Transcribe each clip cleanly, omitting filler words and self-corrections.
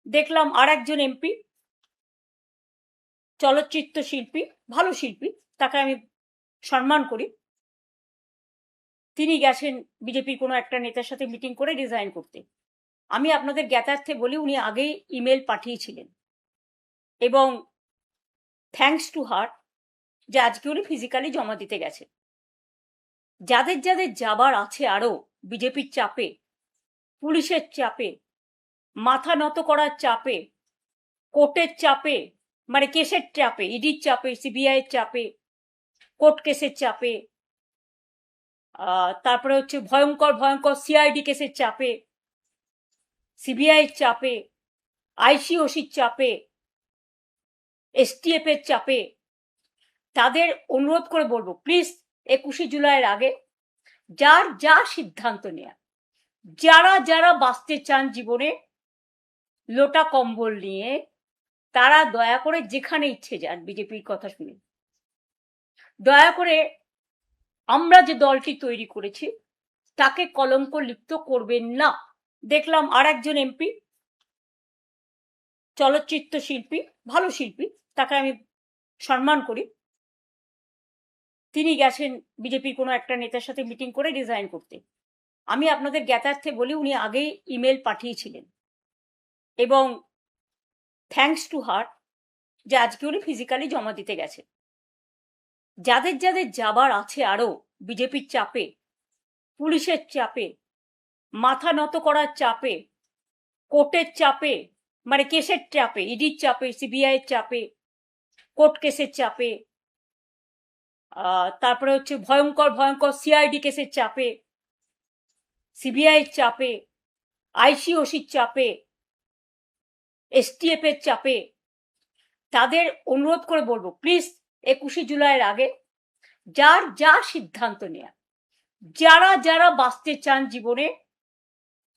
দেখলাম আর একজন এমপি, চলচ্চিত্র শিল্পী, ভালো শিল্পী, তাকে আমি সম্মান করি, তিনি গেছেন বিজেপির কোনো একটা নেতার সাথে মিটিং করে রিজাইন করতে। আমি আপনাদের জ্ঞাতার্থে বলি, উনি আগেই ইমেল পাঠিয়েছিলেন এবং থ্যাঙ্কস টু হার যে আজকে উনি ফিজিক্যালি জমা দিতে গেছে। যাদের যাদের যাবার আছে আরো বিজেপির চাপে, পুলিশের চাপে, মাথা নত করার চাপে, কোর্টের চাপে, মানে কেসের চাপে, ইডির চাপে, সিবিআই এর চাপে, কোর্ট কেসের চাপে, তারপরে হচ্ছে ভয়ঙ্কর ভয়ঙ্কর সিআইডি কেসের চাপে, সিবিআই এর চাপে, আইসিওসির চাপে, এসটিএফ এর চাপে, তাদের অনুরোধ করে বলবো, প্লিজ 21শে জুলাইয়ের আগে যার যা সিদ্ধান্ত নেয়া, যারা যারা বাঁচতে চান জীবনে লোটা কম্বল নিয়ে, তারা দয়া করে যেখানে ইচ্ছে যান বিজেপির কথা শুনে। দয়া করে আমরা যে দলটি তৈরি করেছি তাকে কলঙ্ক লিপ্ত করবেন না। দেখলাম আর একজন এমপি, চলচ্চিত্র শিল্পী, ভালো শিল্পী, তাকে আমি সম্মান করি, তিনি গেছেন বিজেপির কোনো একটা নেতার সাথে মিটিং করে রিজাইন করতে। আমি আপনাদের জ্ঞাতার্থে বলি, উনি আগেই ইমেল পাঠিয়েছিলেন এবং থ্যাঙ্কস টু হার যে আজকে উনি ফিজিক্যালি জমা দিতে গেছে। যাদের যাদের যাবার আছে আরো বিজেপির চাপে, পুলিশের চাপে, মাথা নত করার চাপে, কোর্টের চাপে, মানে কেসের চাপে, ইডির চাপে, সিবিআই এর চাপে, কোর্ট কেসের চাপে, তারপরে হচ্ছে ভয়ঙ্কর ভয়ঙ্কর সিআইডি কেসের চাপে, সিবিআই এর চাপে, আইসিওসির চাপে, এসটিএফ এর চাপে, তাদের অনুরোধ করে বলবো, প্লিজ 21শে জুলাইয়ের আগে যার যা সিদ্ধান্ত নেয়া, যারা যারা বাঁচতে চান জীবনে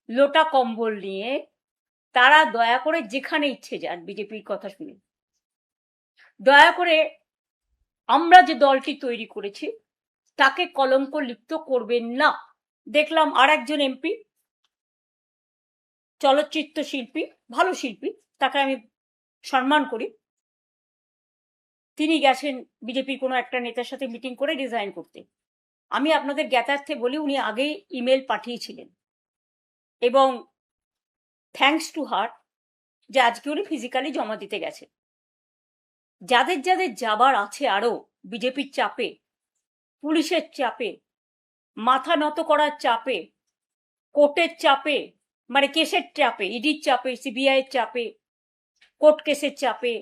লোটা কম্বল নিয়ে, তারা দয়া করে যেখানে ইচ্ছে যান বিজেপির কথা শুনে। দয়া করে আমরা যে দলটি তৈরি করেছি তাকে কলঙ্ক লিপ্ত করবেন না। দেখলাম আর একজন এমপি, চলচ্চিত্র শিল্পী, ভালো শিল্পী, তাকে আমি সম্মান করি, তিনি গেছেন বিজেপির কোনো একটা নেতার সাথে মিটিং করে রিজাইন করতে। আমি আপনাদের জ্ঞাতার্থে বলি, উনি আগেই ইমেল পাঠিয়েছিলেন এবং থ্যাঙ্কস টু হার যে আজকে উনি ফিজিক্যালি জমা দিতে গেছে। যাদের যাদের যাবার আছে আরো বিজেপির চাপে, পুলিশের চাপে, মাথা নত করার চাপে, কোর্টের চাপে, মানে কেসের চাপে, ইডির চাপে, সিবিআই এর চাপে, কোর্ট কেসের চাপে,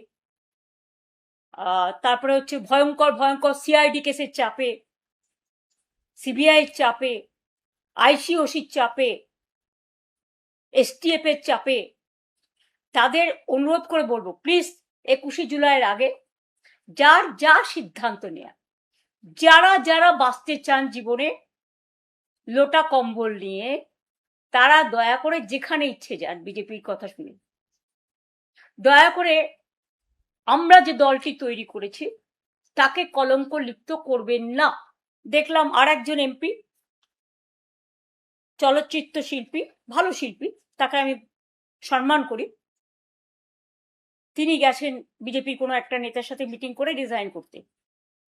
তারপরে হচ্ছে ভয়ঙ্কর ভয়ঙ্কর সিআইডি কেসের চাপে, সিবিআই এর চাপে, আইসিওসির চাপে, এসটিএফ এর চাপে, তাদের অনুরোধ করে বলবো, প্লিজ 21শে জুলাইয়ের আগে যার যা সিদ্ধান্ত নেয়া, যারা যারা বাঁচতে চান জীবনে লোটা কম্বল নিয়ে, তারা দয়া করে যেখানে ইচ্ছে যান বিজেপির কথা শুনে। দয়া করে আমরা যে দলটি তৈরি করেছি তাকে কলঙ্ক লিপ্ত করবেন না। দেখলাম আর একজন এমপি, চলচ্চিত্র শিল্পী, ভালো শিল্পী, তাকে আমি সম্মান করি, তিনি গেছেন বিজেপির কোনো একটা নেতার সাথে মিটিং করে রিজাইন করতে।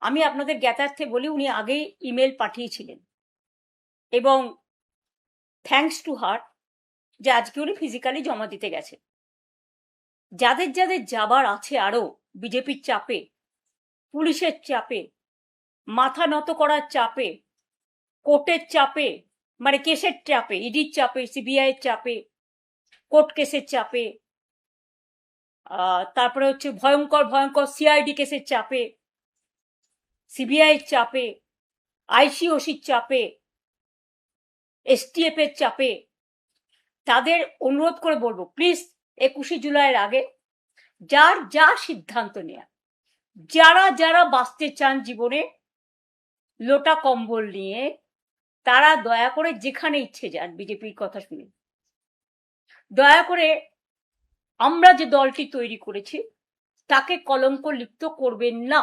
আমি আপনাদের জ্ঞাতার্থে বলি, উনি আগেই ইমেল পাঠিয়েছিলেন এবং থ্যাঙ্কস টু হার যে আজকে উনি ফিজিক্যালি জমা দিতে গেছে। যাদের যাদের যাবার আছে আরো বিজেপির চাপে, পুলিশের চাপে, মাথা নত করার চাপে, কোর্টের চাপে, মানে কেসের চাপে, ইডির চাপে, সিবিআই এর চাপে, কোর্ট কেসের চাপে, তারপরে হচ্ছে ভয়ঙ্কর ভয়ঙ্কর সিআইডি কেসের চাপে, সিবিআই এর চাপে, আইসিওসির চাপে, এসটিএফ এর চাপে, তাদের অনুরোধ করে বলবো, প্লিজ 21শে জুলাইয়ের আগে যার যা সিদ্ধান্ত নেয়া, যারা যারা বাঁচতে চান জীবনে লোটা কম্বল নিয়ে, তারা দয়া করে যেখানে ইচ্ছে যান বিজেপির কথা শুনে। দয়া করে আমরা যে দলটি তৈরি করেছি তাকে কলঙ্ক লিপ্ত করবেন না।